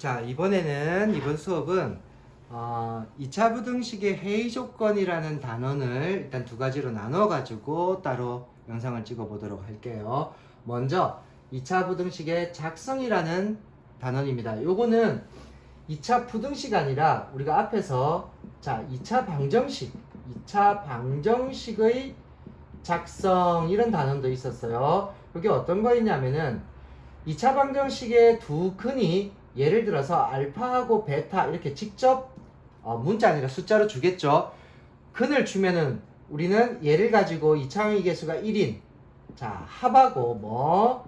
자, 이번 수업은 2차 부등식의 해이 조건이라는 단원을 일단 두 가지로 나눠 가지고 따로 영상을 찍어 보도록 할게요. 먼저 2차 부등식의 작성이라는 단원입니다. 요거는 2차 부등식 아니라 우리가 앞에서 2차 방정식의 작성 이런 단원도 있었어요. 이게 어떤 거였냐면은 2차 방정식의 두 근이 예를 들어서 알파하고 베타 이렇게 직접 문자 아니라 숫자로 주겠죠. 근을 주면은 우리는 얘를 가지고 2차항의 개수가 1인 합하고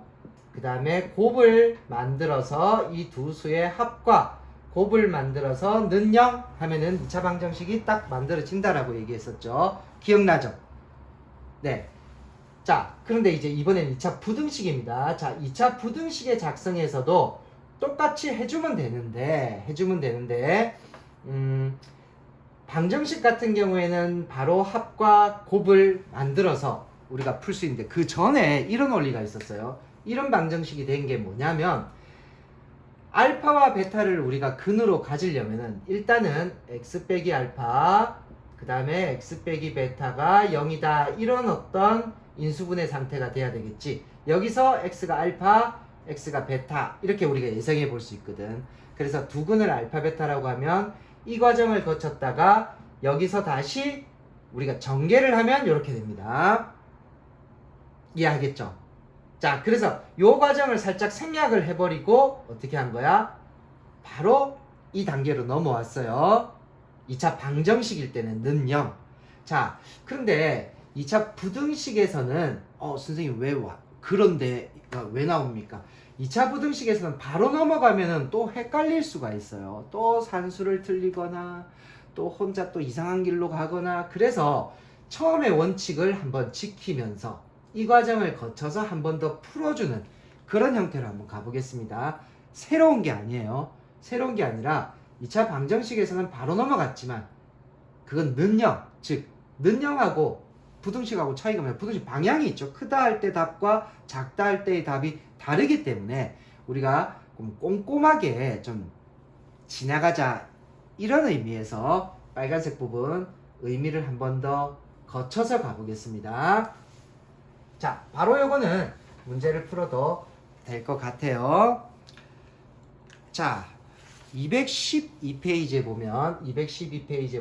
그 다음에 곱을 만들어서 이 두 수의 합과 곱을 만들어서 는 0 하면은 2차 방정식이 딱 만들어진다라고 얘기했었죠. 기억나죠? 네. 자, 그런데 이제 이번엔 2차 부등식입니다. 자, 2차 부등식의 작성에서도 똑같이 해주면 되는데 방정식 같은 경우에는 바로 합과 곱을 만들어서 우리가 풀 수 있는데 그 전에 이런 원리가 있었어요. 이런 방정식이 된 게 뭐냐면 알파와 베타를 우리가 근으로 가지려면은 일단은 x 빼기 알파 그 다음에 x 빼기 베타가 0이다 이런 어떤 인수분해 상태가 돼야 되겠지. 여기서 x가 알파 x가 베타 이렇게 우리가 예상해 볼 수 있거든. 그래서 두 근을 알파 베타라고 하면 이 과정을 거쳤다가 여기서 다시 우리가 전개를 하면 이렇게 됩니다. 이해하겠죠? 자, 그래서 요 과정을 살짝 생략을 해버리고 어떻게 한 거야? 바로 이 단계로 넘어왔어요. 2차 방정식일 때는 는 0. 자, 그런데 2차 부등식에서는 선생님 그런데 왜 나옵니까? 2차 부등식에서는 바로 넘어가면은 또 헷갈릴 수가 있어요. 또 산수를 틀리거나 또 혼자 또 이상한 길로 가거나 그래서 처음에 원칙을 한번 지키면서 이 과정을 거쳐서 한 번 더 풀어주는 그런 형태로 한번 가보겠습니다. 새로운 게 아니에요. 새로운 게 아니라 2차 방정식에서는 바로 넘어갔지만 그건 는 0, 즉 는 0하고 부등식하고 차이가 뭐냐? 부등식 방향이 있죠. 크다 할 때 답과 작다 할 때의 답이 다르기 때문에 우리가 꼼꼼하게 좀 지나가자 이런 의미에서 빨간색 부분 의미를 한 번 더 거쳐서 가보겠습니다. 자, 바로 요거는 문제를 풀어도 될 것 같아요. 자, 212페이지에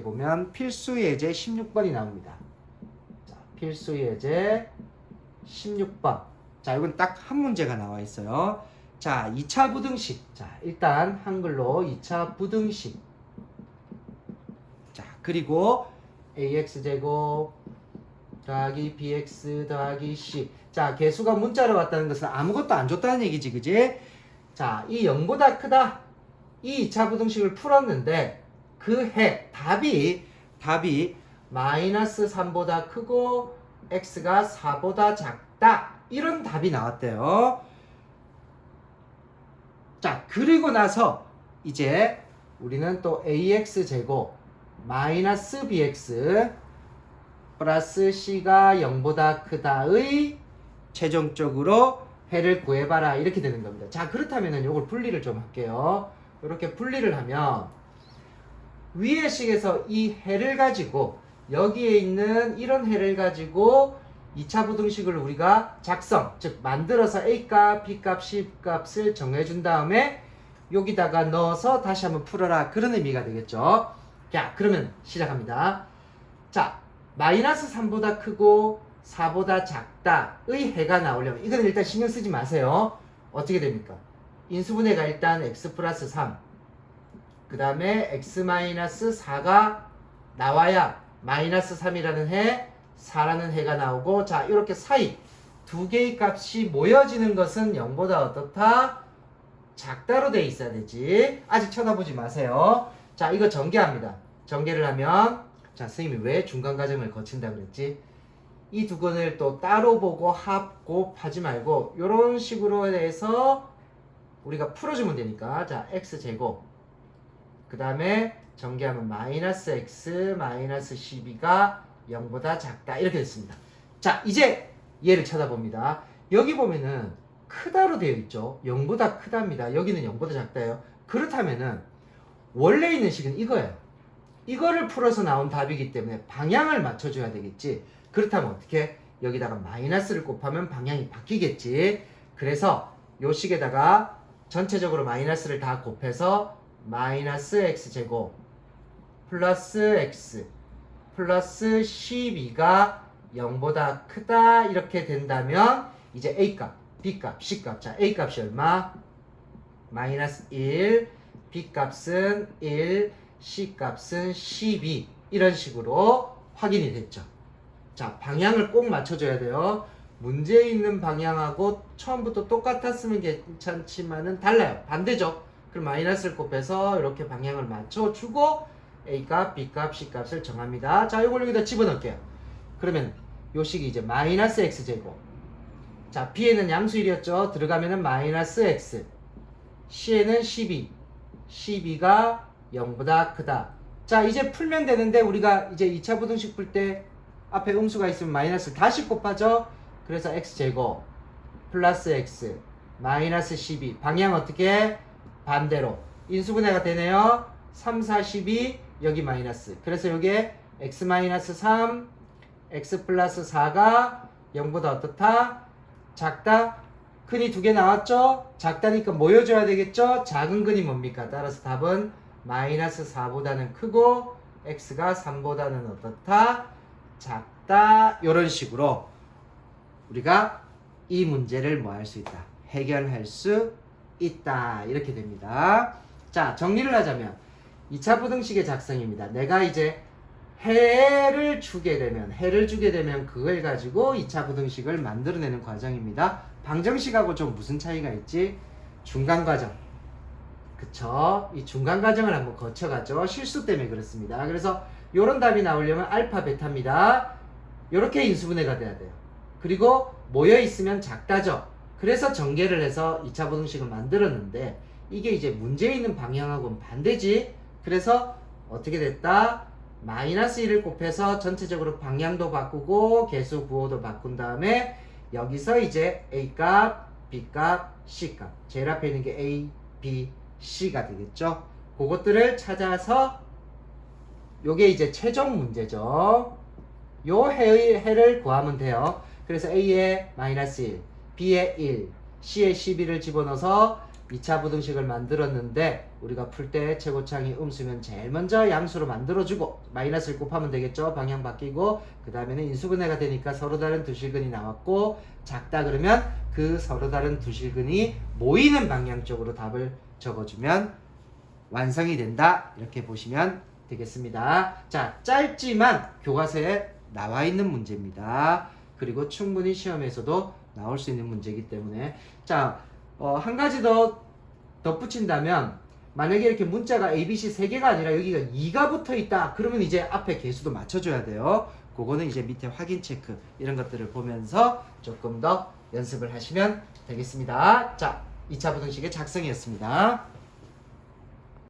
보면 필수 예제 16번이 나옵니다. 자, 필수 예제 16번. 자, 이건 딱 한 문제가 나와 있어요. 자, 2차 부등식. 자, 일단 한글로 2차 부등식. 자, 그리고 ax제곱 더하기 bx 더하기 c. 자, 개수가 문자로 왔다는 것은 아무것도 안 줬다는 얘기지, 그지? 자, 이 0보다 크다. 이 2차 부등식을 풀었는데 답이 마이너스 3보다 크고 x가 4보다 작다. 이런 답이 나왔대요. 자, 그리고 나서 이제 우리는 또 ax제곱 마이너스 bx 플러스 c가 0보다 크다의 최종적으로 해를 구해봐라 이렇게 되는 겁니다. 자, 그렇다면 이걸 분리를 좀 할게요. 이렇게 분리를 하면 위의 식에서 이 해를 가지고 여기에 있는 이런 해를 가지고 2차 부등식을 우리가 작성, 즉 만들어서 A값, B값, C값을 정해준 다음에 여기다가 넣어서 다시 한번 풀어라 그런 의미가 되겠죠. 자, 그러면 시작합니다. 자, 마이너스 3보다 크고 4보다 작다의 해가 나오려면 이건 일단 신경 쓰지 마세요. 어떻게 됩니까? 인수분해가 일단 x 플러스 3 그 다음에 x 마이너스 4가 나와야 마이너스 3이라는 해 4라는 해가 나오고 자, 이렇게 사이 두 개의 값이 모여지는 것은 0보다 어떻다? 작다로 돼 있어야 되지. 아직 쳐다보지 마세요. 자, 이거 전개합니다. 전개를 하면 자, 선생님이 왜 중간 과정을 거친다 그랬지? 이 두 건을 또 따로 보고 합, 곱 하지 말고 이런 식으로 해서 우리가 풀어주면 되니까 자, x제곱 그 다음에 전개하면 마이너스 x 마이너스 12가 0보다 작다 이렇게 됐습니다. 자, 이제 얘를 쳐다봅니다. 여기 보면은 크다로 되어 있죠. 0보다 크답니다. 여기는 0보다 작다예요. 그렇다면은 원래 있는 식은 이거예요. 이거를 풀어서 나온 답이기 때문에 방향을 맞춰줘야 되겠지. 그렇다면 어떻게? 여기다가 마이너스를 곱하면 방향이 바뀌겠지. 그래서 요 식에다가 전체적으로 마이너스를 다 곱해서 마이너스 x제곱 플러스 x 플러스 12가 0보다 크다 이렇게 된다면 이제 a값, b값, c값. 자, a값이 얼마? 마이너스 1, b값은 1, c값은 12 이런 식으로 확인이 됐죠. 자, 방향을 꼭 맞춰줘야 돼요. 문제에 있는 방향하고 처음부터 똑같았으면 괜찮지만은 달라요. 반대죠. 그럼 마이너스를 곱해서 이렇게 방향을 맞춰주고 A값, B값, C값을 정합니다. 자, 이걸 여기다 집어넣을게요. 그러면 요 식이 이제 마이너스 X제곱. 자, B에는 양수일이었죠. 들어가면은 마이너스 X. C에는 12. 12가 0보다 크다. 자, 이제 풀면 되는데 우리가 이제 2차 부등식 풀 때 앞에 음수가 있으면 마이너스 다시 곱하죠. 그래서 X제곱 플러스 X 마이너스 12 방향 어떻게? 반대로 인수분해가 되네요. 3, 4, 12 여기 마이너스. 그래서 여기에 X 마이너스 3 X 플러스 4가 0보다 어떻다? 작다? 근이 두 개 나왔죠? 작다니까 모여줘야 되겠죠? 작은 근이 뭡니까? 따라서 답은 마이너스 4보다는 크고 X가 3보다는 어떻다? 작다. 이런 식으로 우리가 이 문제를 뭐 할 수 있다? 해결할 수 있다. 이렇게 됩니다. 자, 정리를 하자면 2차 부등식의 작성입니다. 내가 이제 해를 주게 되면 그걸 가지고 2차 부등식을 만들어내는 과정입니다. 방정식하고 좀 무슨 차이가 있지? 중간 과정. 그쵸? 이 중간 과정을 한번 거쳐가죠. 실수 때문에 그렇습니다. 그래서 요런 답이 나오려면 알파, 베타입니다. 요렇게 인수분해가 돼야 돼요. 그리고 모여있으면 작다죠. 그래서 전개를 해서 2차 부등식을 만들었는데 이게 이제 문제에 있는 방향하고는 반대지. 그래서 어떻게 됐다? 마이너스 1을 곱해서 전체적으로 방향도 바꾸고 개수 구호도 바꾼 다음에 여기서 이제 A값, B값, C값 제일 앞에 있는 게 A, B, C가 되겠죠. 그것들을 찾아서 요게 이제 최종 문제죠. 요 해를 구하면 돼요. 그래서 A에 마이너스 1, B에 1, C에 12를 집어넣어서 2차 부등식을 만들었는데 우리가 풀 때 최고창이 음수면 제일 먼저 양수로 만들어주고 마이너스를 곱하면 되겠죠. 방향 바뀌고 그 다음에는 인수분해가 되니까 서로 다른 두 실근이 나왔고 작다 그러면 그 서로 다른 두 실근이 모이는 방향 쪽으로 답을 적어주면 완성이 된다. 이렇게 보시면 되겠습니다. 자, 짧지만 교과서에 나와 있는 문제입니다. 그리고 충분히 시험에서도 나올 수 있는 문제이기 때문에 자, 한 가지 더 덧붙인다면 만약에 이렇게 문자가 ABC 3개가 아니라 여기가 2가 붙어 있다. 그러면 이제 앞에 개수도 맞춰줘야 돼요. 그거는 이제 밑에 확인 체크 이런 것들을 보면서 조금 더 연습을 하시면 되겠습니다. 자, 2차 부등식의 작성이었습니다.